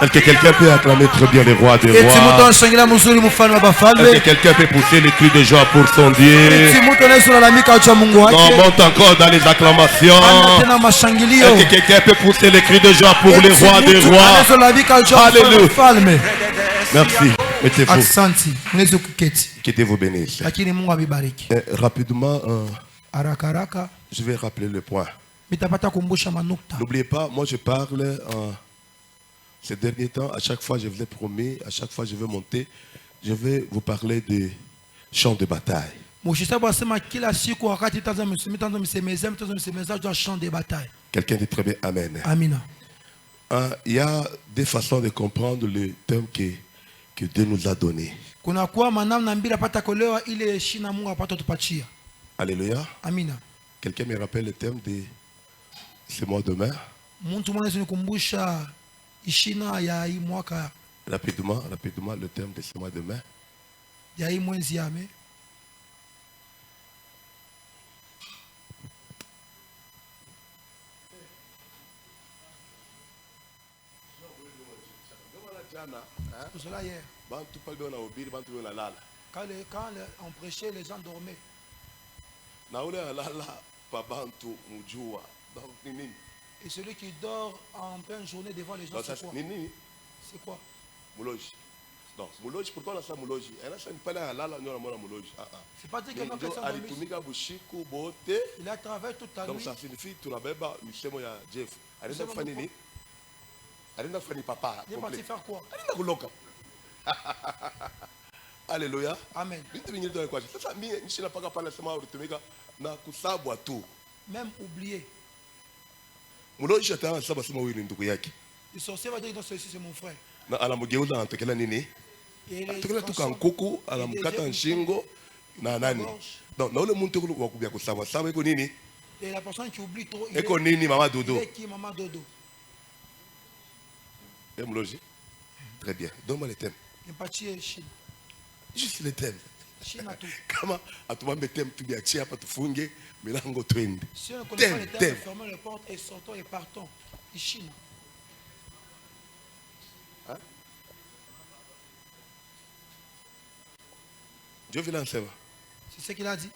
Est-ce que quelqu'un peut acclamer très bien les rois des rois? Est-ce que quelqu'un peut pousser les cris de joie pour son Dieu? On monte encore dans les acclamations. Est-ce que quelqu'un peut pousser les cris de joie pour les rois des rois? Alléluia. Merci. Mettez-vous. Quittez vous bénisse. Rapidement, je vais rappeler le point. N'oubliez pas, moi je parle ces derniers temps, à chaque fois je vous ai promis, à chaque fois je vais monter, je vais vous parler des champs de bataille. Quelqu'un dit très bien Amen. Il y a des façons de comprendre le thème que Dieu nous a donné. Alléluia. Quelqu'un me rappelle le thème de ce mois de mai? Rapidement, le thème de ce mois de mai. Quand on prêchait, les gens dormaient. Et celui qui dort en pleine journée devant les gens, c'est quoi? C'est quoi? Non, Mouloji, pourquoi on a ça Mouloji? C'est pas dire que non, il a travaillé toute la nuit. Donc ça signifie que tu n'as pas Jeff. Il est parti faire quoi? Alléluia. Amen. Même oublié. Le sorcier va dire que ceci c'est mon frère. Et la personne qui oublie trop, il est qui Maman Dodo? Très bien. Donne-moi les thèmes. Juste les thèmes. Comment à toi me thème tu bien tiens pas tu funge milango twende. Si on connaît pas les thèmes, fermons les portes et sortons et partons. Chine. Hein? Dieu vient en c'est ce qu'il a dit.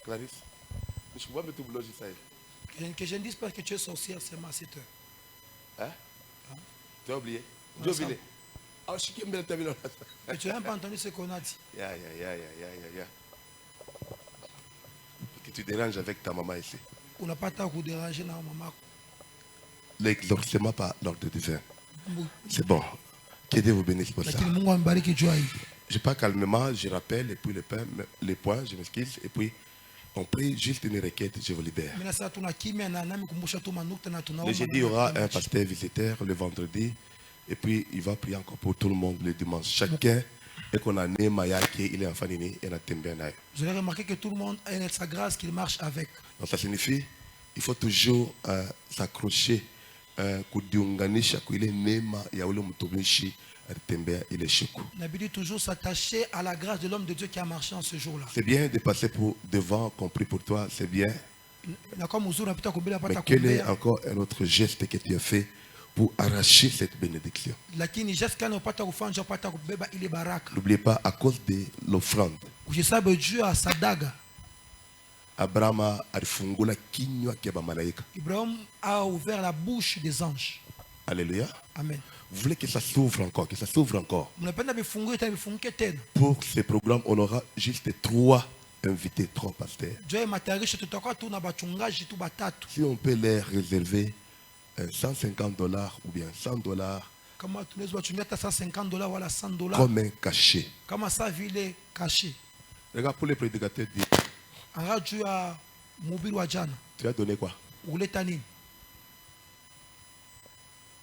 Clarisse, je ne peux pas mettre boulot ça. Que je ne dise pas que tu es sorcière, c'est ma sœur. Hein? Tu as oublié? Dieu vient. Mais tu n'as même pas entendu ce qu'on a dit. Que tu déranges avec ta maman ici. On n'a pas tant que déranger dans maman. L'exorcisme par l'ordre divin. C'est bon. Que Dieu vous bénisse pour ça. Je parle calmement, je rappelle, et puis les points, je m'excuse, et puis on prie juste une requête, je vous libère. Le jeudi, il y aura un pasteur visiteur le vendredi. Et puis, il va prier encore pour tout le monde le dimanche. Chacun, et qu'on a né Maya, il est enfant né, et a tombé. Vous avez remarqué que tout le monde a sa grâce qu'il marche avec. Donc, ça signifie il faut toujours s'accrocher. Il est toujours s'attacher à la grâce de l'homme de Dieu qui a marché en ce jour-là. C'est bien de passer pour devant, compris pour toi, c'est bien. Mais quel est encore un autre geste que tu as fait pour arracher cette bénédiction? N'oubliez pas, à cause de l'offrande, Abraham a ouvert la bouche des anges. Alléluia. Amen. Vous voulez que ça s'ouvre encore, que ça s'ouvre encore. Pour ce programme, on aura juste 3 invités, 3 pasteurs. Si on peut les réserver $150 ou bien $100 comme un cachet. Regarde, pour les prédicateurs, tu as donné quoi?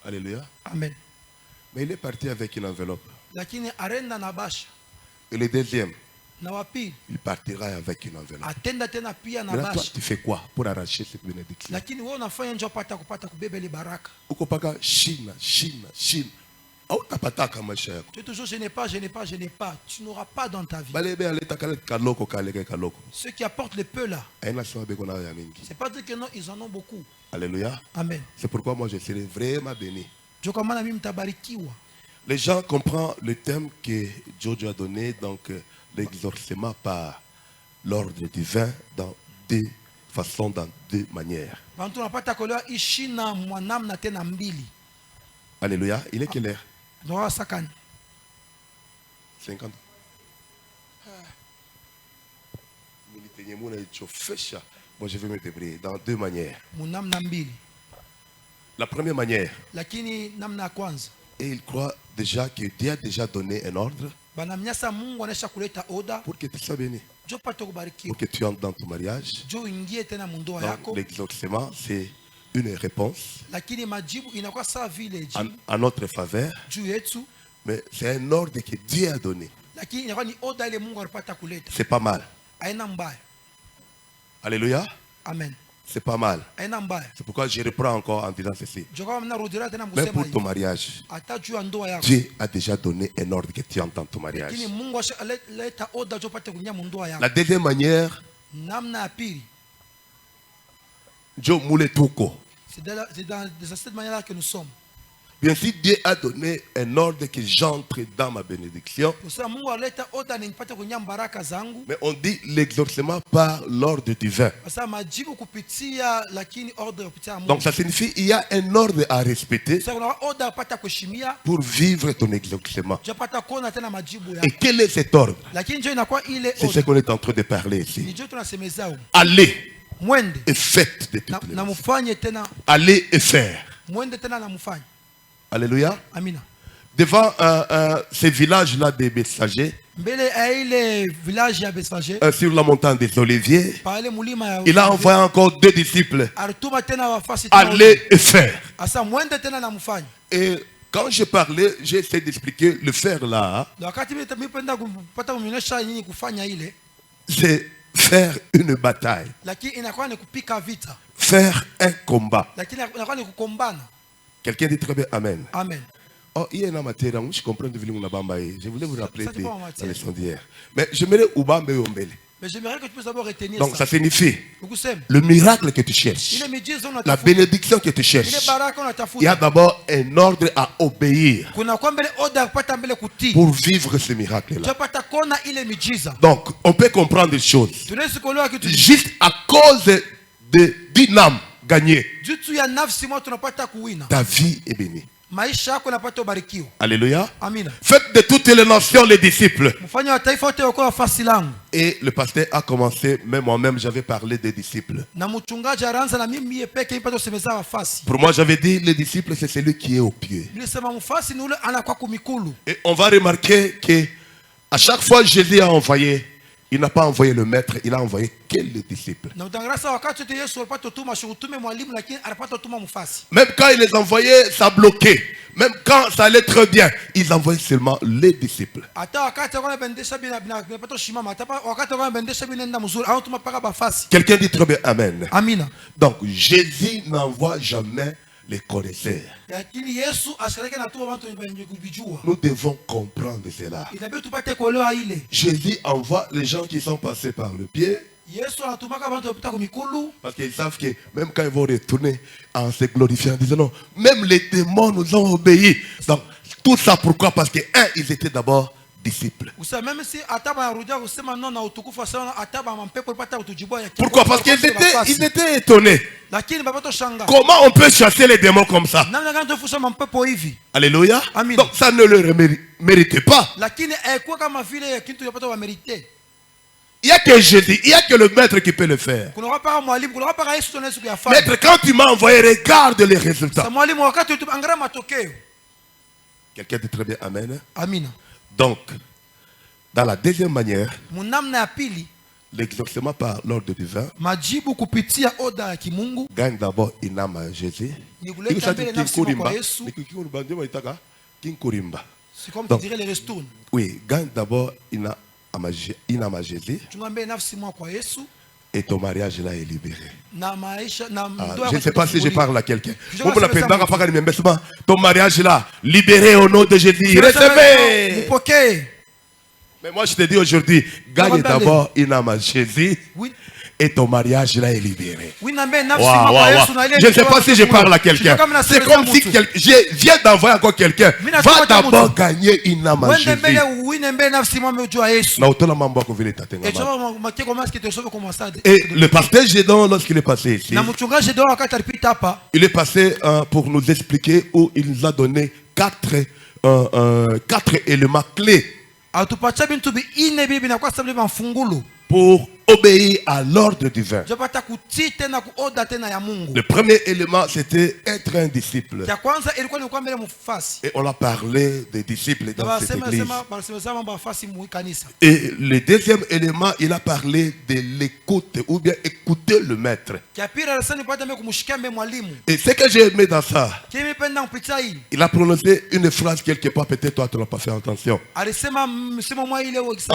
Alléluia. Amen. Mais il est parti avec une enveloppe. Et le deuxième, il partira avec une enveloppe. Maintenant, toi, tu fais quoi pour arracher cette bénédiction? Chine. Tu es toujours, je n'ai pas, je n'ai pas, je n'ai pas. Tu n'auras pas dans ta vie. Ceux qui apportent le peu là, c'est pas dire que non, ils en ont beaucoup. Alléluia. Amen. C'est pourquoi moi je serai vraiment béni. Les gens comprennent le thème que Jojo a donné, donc l'exorcisme par l'ordre divin dans deux façons, dans deux manières. Alléluia. Il est quelle heure? 50. Moi je vais me débrouiller dans deux manières. La première manière, et il croit déjà que Dieu a déjà donné un ordre pour que tu sois béni, pour que tu entres dans ton mariage. L'exorcisme, c'est une réponse en notre faveur, mais c'est un ordre que Dieu a donné. C'est pas mal. Alléluia. Amen. C'est pas mal. C'est pourquoi je reprends encore en disant ceci. Même pour ton mariage, Dieu a déjà donné un ordre que tu entres dans ton mariage. La deuxième manière, Joe Mouletouko. C'est dans cette manière-là que nous sommes. Bien sûr, Dieu a donné un ordre que j'entre dans ma bénédiction. Mais on dit l'exorcisme par l'ordre divin. Donc ça signifie qu'il y a un ordre à respecter pour vivre ton exorcisme. Et quel est cet ordre? C'est ce qu'on est en train de parler ici. Allez et faites de toutes les nations. Allez et faire. Alléluia. Amina. Devant ces villages-là des messagers, sur la montagne des Oliviers, il a envoyé encore deux disciples. Allez et faire. Et quand je parlais, j'ai essayé d'expliquer le faire là. C'est faire une bataille. Faire un combat. Quelqu'un dit très bien Amen. Amen. Oh, il y a une matière, je comprends de venir à je voulais vous rappeler la leçon d'hier. Mais j'aimerais que tu puisses d'abord retenir donc ça. Ça signifie le miracle que tu cherches, la bénédiction que tu cherches. Il y a d'abord un ordre à obéir pour vivre ce miracle-là. Donc, on peut comprendre des choses juste à cause d'une âme gagnée. Ta vie est bénie. Alléluia. Faites de toutes les nations les disciples. Et le pasteur a commencé, même moi-même j'avais parlé des disciples. Pour moi j'avais dit les disciples c'est celui qui est au pied. Et on va remarquer que à chaque fois Jésus a envoyé, il n'a pas envoyé le maître, il a envoyé que le disciple. Même quand il les envoyait, ça bloquait. Même quand ça allait très bien, ils envoyaient seulement les disciples. Quelqu'un dit très bien Amen. Amina. Donc Jésus n'envoie jamais les connaisseurs. Nous devons comprendre cela. Jésus envoie les gens qui sont passés par le pied. Parce qu'ils savent que même quand ils vont retourner en se glorifiant, en disant non, même les démons nous ont obéi. Donc tout ça pourquoi? Parce que ils étaient d'abord disciples. Pourquoi? Parce qu'ils étaient étonnés. Comment on peut chasser les démons comme ça? Alléluia. Donc ça ne le méritait pas. Il n'y a que Jésus, il n'y a que le maître qui peut le faire. Maître, quand tu m'as envoyé, regarde les résultats. Quelqu'un dit très bien Amen. Amina. Donc, dans la deuxième manière, l'exorcisme par l'ordre divin gagne d'abord une âme à Jésus. C'est comme tu dirais les restournes. Oui, gagne d'abord une âme à Jésus. Et ton mariage là est libéré. Je ne sais pas si je parle à quelqu'un. Ton mariage là, libéré au nom de Jésus. Recevez. Mais moi je te dis aujourd'hui, gagne d'abord une âme à Jésus. Et ton mariage là est libéré. Je ne sais pas si je parle à quelqu'un. C'est comme si je viens d'envoyer encore quelqu'un. Va d'abord gagner une âme à Jésus. Et le pasteur Gédon, lorsqu'il est passé ici, il est passé pour nous expliquer où il nous a donné quatre éléments clés pour obéir à l'ordre divin. Le premier élément, c'était être un disciple. Et on a parlé des disciples dans cette église. Et le deuxième élément, il a parlé de l'écoute, ou bien écouter le maître. Et ce que j'ai aimé dans ça, il a prononcé une phrase quelque part, peut-être toi tu n'as pas fait attention, en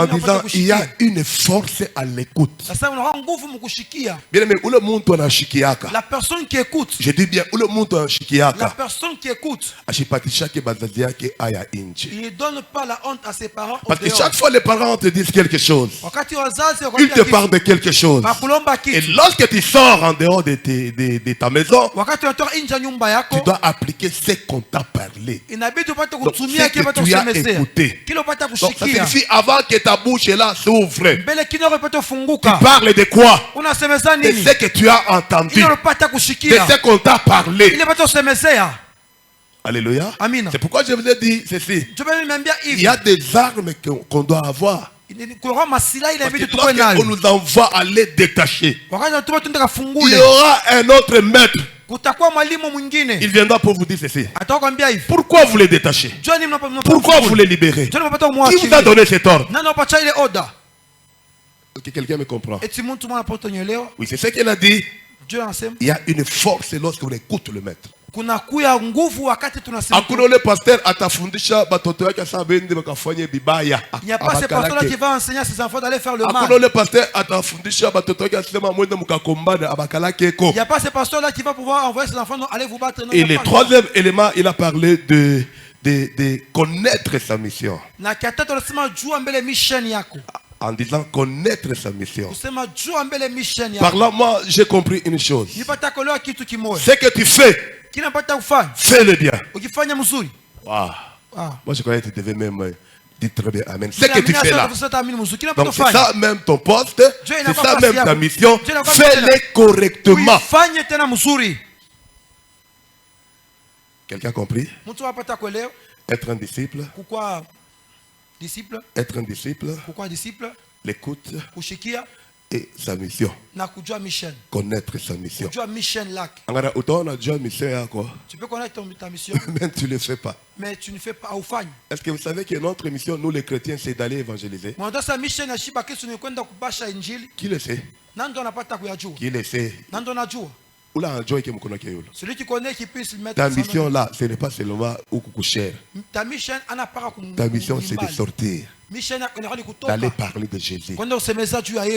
disant il y a une force à l'écoute. Bien aimé, la personne qui écoute, je dis bien, la personne qui écoute, il ne donne pas la honte à ses parents. Parce que chaque fois les parents te disent quelque chose, ils te parlent de quelque chose. Et lorsque tu sors en dehors de ta maison, tu dois appliquer ce qu'on t'a parlé. Donc, ce que tu as écouté. Donc ça signifie avant que ta bouche là s'ouvre, tu parles de quoi? De ce que tu as entendu, de ce qu'on t'a parlé. Alléluia. C'est pourquoi je vous ai dit ceci. Il y a des armes qu'on doit avoir. Lorsqu'on nous envoie à les détacher, il y aura un autre maître. Il viendra pour vous dire ceci. Pourquoi vous les détachez? Pourquoi vous les libérez? Qui vous a donné cet ordre? Ok, quelqu'un me comprend? Oui, c'est ce qu'il a dit. Il y a une force lorsque vous écoutez le maître. Hakuna ule pasteur atafundisha batoto yake sasa bende bakafanye bibaya. Il n'y a pas ce pasteur qui va enseigner à ses enfants d'aller faire le mal. Hakuna ule pasteur atafundisha batoto yake sema mwende mukakombana abakalake eko. Il n'y a pas ce pasteur là qui va pouvoir envoyer ses enfants aller vous battre. Et le troisième élément, il a parlé de connaître sa mission. En disant connaître sa mission. Par là, moi, j'ai compris une chose. Ce que tu fais, fais-le bien. Wow. Moi, je croyais que tu devais même dire très bien Amen. Ce que tu fais là. Donc, c'est ça même ton poste. C'est ça même ta mission. Fais-le correctement. Quelqu'un a compris? Être un disciple. Pourquoi disciple? Être un disciple. Pourquoi disciple? L'écoute et sa mission. Connaître sa mission. Tu peux connaître ta mission. Mais tu ne le fais pas. Mais tu ne fais pas. Est-ce que vous savez que notre mission, nous les chrétiens, c'est d'aller évangéliser? Qui le sait? Qui le sait? Celui qui connaît qui puisse mettre. Ta mission là, ce n'est pas seulement où coucher. Ta mission, c'est de sortir, d'aller parler de Jésus.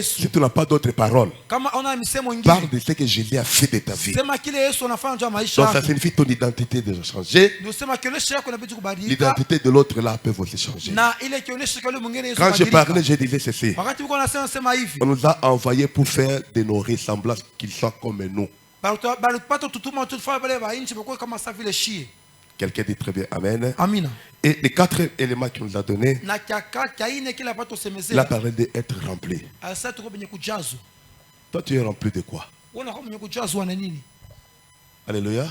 Si tu n'as pas d'autres paroles, parle de ce que Jésus a fait de ta vie. Donc ça signifie ton identité de changer. L'identité de l'autre là peut aussi changer. Quand je parlais, je disais ceci. On nous a envoyés pour faire de nos ressemblances qu'ils soient comme nous. Quelqu'un dit très bien Amen. Et les quatre éléments qu'il nous a donnés, il a parlé d'être rempli. Toi tu es rempli de quoi? Alléluia.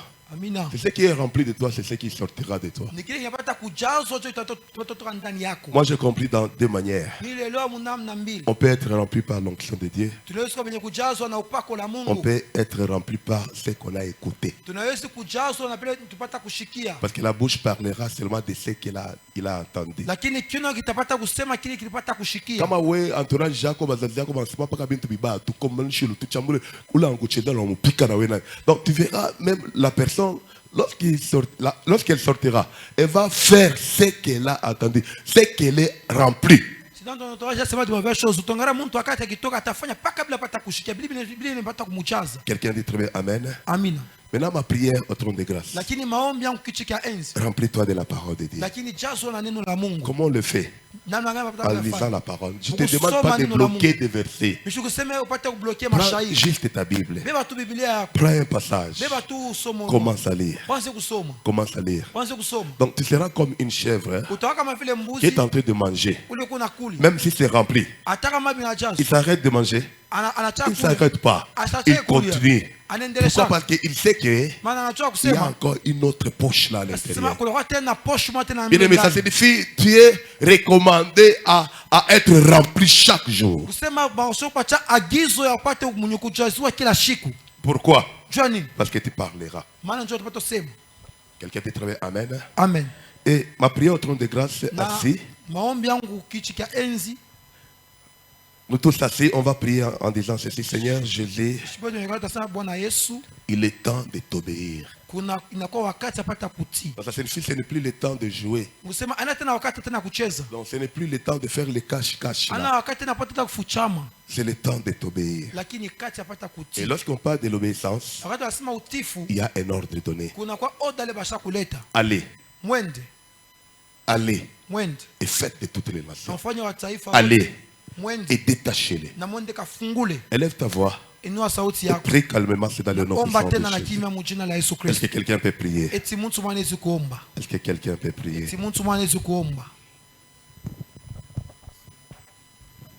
C'est ce qui est rempli de toi, c'est ce qui sortira de toi. Moi j'ai compris dans deux manières. On peut être rempli par l'onction de Dieu. On peut être rempli par ce qu'on a écouté. Parce que la bouche parlera seulement de ce qu'il a entendu. Donc tu verras même la personne, lorsqu'elle sortira, elle va faire ce qu'elle a entendu, ce qu'elle est remplie. Si dans ton entourage, c'est pas de mauvaises choses. Ton grand monde, toi, quand tu as fait, pas capable de te coucher. Quelqu'un dit très bien Amen. Amen. Maintenant, ma prière au trône de grâce. Remplis-toi de la parole de Dieu. Comment on le fait? En lisant la parole. Je ne te demande pas de bloquer des versets. Prends juste ta Bible. Prends un passage. Commence à lire. Commence à lire. Donc tu seras comme une chèvre qui est en train de manger. Même si c'est rempli. Il s'arrête de manger. Il ne s'arrête pas. Il continue. Pourquoi? Parce qu'il sait qu'il y a encore une autre poche là à l'intérieur. Bien aimé, ça signifie que tu es recommandé à être rempli chaque jour. Pourquoi? Parce que tu parleras. Quelqu'un te travaille. Amen. Amen. Et ma prière au trône de grâce, c'est assis. Nous tous assis, on va prier en disant ceci. Seigneur Jésus, il est temps de t'obéir. Parce que ce n'est plus le temps de jouer. Donc ce n'est plus le temps de faire les cache-cache. C'est le temps de t'obéir. Et lorsqu'on parle de l'obéissance, il y a un ordre donné. Allez. Allez. Et faites de toutes les nations. Allez. Et détachez-les. Élève ta voix. Et prie calmement, c'est dans le nom de Jésus. Est-ce que quelqu'un peut prier? Est-ce que quelqu'un peut prier?